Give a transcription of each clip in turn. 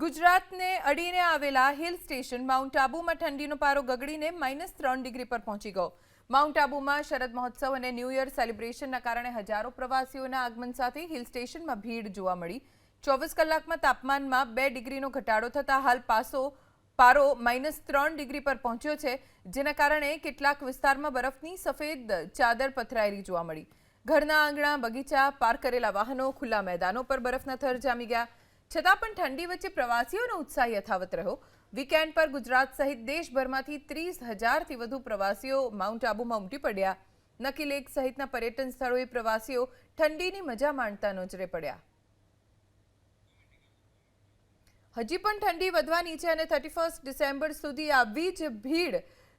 ગુજરાતને અડીને આવેલા હિલ સ્ટેશન માઉન્ટ આબુમાં ઠંડીનો પારો ગગડીને -3 ડિગ્રી પર પહોંચી ગયો। માઉન્ટ આબુમાં શરદ મહોત્સવ અને ન્યૂ યર સેલિબ્રેશનના કારણે હજારો પ્રવાસીઓના આગમન સાથે હિલ સ્ટેશનમાં ભીડ જોવા મળી। 24 કલાકમાં તાપમાનમાં 2 ડિગ્રીનો ઘટાડો થતા હાલ પારો -3 ડિગ્રી પર પહોંચ્યો છે, જેના કારણે કેટલાક વિસ્તારમાં બરફની સફેદ ચાદર પથરાયેલી જોવા મળી। ઘરના આંગણા, બગીચા, પાર્ક કરેલા વાહનો, ખુલ્લા મેદાનો પર બરફના થર જામી ગયા। છતાં પણ ઠંડી વચ્ચે પ્રવાસીઓનો ઉત્સાહ યથાવત રહ્યો। વીકેન્ડ પર ગુજરાત સહિત દેશભરમાંથી 30,000થી વધુ પ્રવાસીઓ માઉન્ટ આબુમાં ઉમટી પડ્યા। નકી લેક સહિતના પર્યટન સ્થળોએ પ્રવાસીઓ ઠંડીની મજા માણતા નજરે પડ્યા। હજી પણ ઠંડી વધવાની છે અને 31 ડિસેમ્બર સુધી આવી જ ભીડ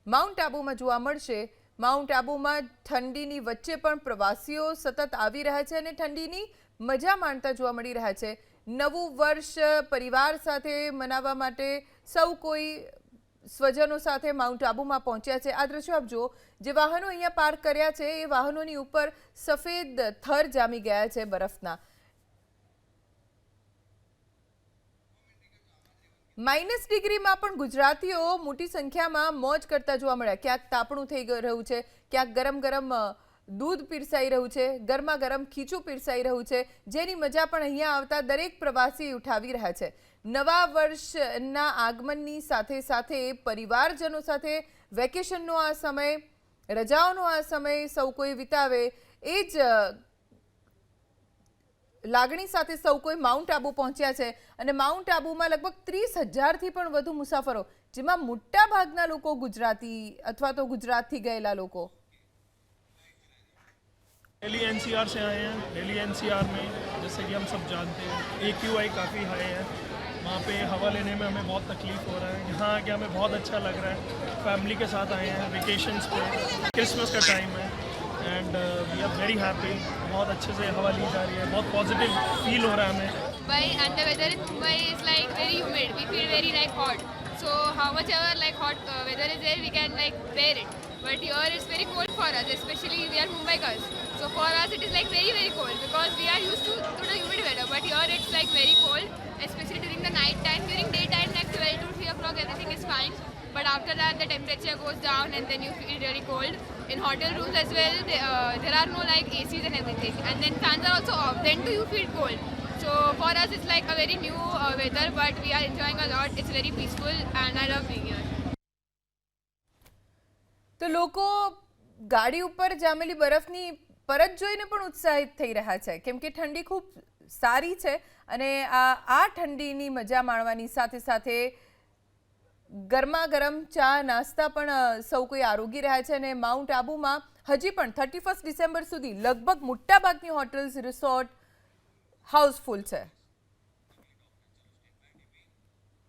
માઉન્ટ આબુમાં જોવા મળશે। માઉન્ટ આબુમાં ઠંડીની વચ્ચે પણ પ્રવાસીઓ સતત આવી રહ્યા છે અને ઠંડીની મજા માણતા જોવા મળી રહ્યા છે। નવું વર્ષ પરિવાર સાથે મનાવવા માટે સૌ કોઈ સ્વજનો સાથે માઉન્ટ આબુમાં પહોંચ્યા છે। આ દ્રશ્યો આપ જુઓ, જે વાહનો અહીંયા પાર્ક કર્યા છે એ વાહનોની ઉપર સફેદ થર જામી ગયા છે બરફના। -, ડિગ્રીમાં પણ ગુજરાતીઓ મોટી સંખ્યામાં મોજ કરતા જોવા મળ્યા। ક્યાંક તાપણું થઈ રહ્યું છે, ક્યાંક ગરમ ગરમ દૂધ પીરસાઈ રહ્યું છે, ગરમા ગરમ ખીચું પીરસાઈ રહ્યું છે, જેની મજા પણ અહીંયા આવતા દરેક પ્રવાસી ઉઠાવી રહ્યા છે। નવા વર્ષના આગમનની સાથે સાથે પરિવારજનો સાથે વેકેશનનો આ સમય, રજાઓનો આ સમય સૌ કોઈ વિતાવે, એ જ લાગણી સાથે સૌ કોઈ માઉન્ટ આબુ પહોંચ્યા છે અને માઉન્ટ આબુમાં લગભગ 30,000થી પણ વધુ મુસાફરો, જેમાં મોટા ભાગના લોકો ગુજરાતી અથવા તો ગુજરાતથી ગયેલા લોકો। दिल्ली एनसीआर से आए हैं। दिल्ली एनसीआर में जैसे कि हम सब जानते हैं AQI काफ़ी हाई है, वहाँ पे हवा लेने में हमें बहुत तकलीफ़ हो रहा है। यहाँ आके हमें बहुत अच्छा लग रहा है। फैमिली के साथ आए हैं वेकेशंस पे, क्रिसमस का टाइम है and we are very happy. बहुत अच्छे से हवा ली जा रही है, बहुत पॉजिटिव फील हो रहा है हमें। Mumbai and the weather in Mumbai is like very humid. We feel very like hot. So how much ever like hot weather is there, we can like bear it. But here it's very cold for us, especially we are Mumbaikars. So for us it is like very cold because we are used to the humid weather. But here it's like very cold, especially during the night time. During daytime, like 12 to 3 o'clock, everything is fine. But after that, the temperature goes down and then you feel really cold. In hotel rooms as well, there are no like ACs and everything. And then fans are also off. Then too you feel cold. So for us, it's like a very new weather, but we are enjoying a lot. It's very peaceful and I love being here. તો લોકો ગાડી ઉપર જામેલી બરફની પરત જોઈને પણ ઉત્સાહિત થઈ રહ્યા છે, કેમ કે ઠંડી ખૂબ સારી છે અને આ ઠંડીની મજા માણવાની સાથે સાથે ગરમા ગરમ ચા નાસ્તા પણ સૌ કોઈ આરોગી રહ્યા છે અને માઉન્ટ આબુમાં હજી પણ 31 ડિસેમ્બર સુધી લગભગ મોટાભાગની હોટલ્સ, રિસોર્ટ હાઉસફુલ છે।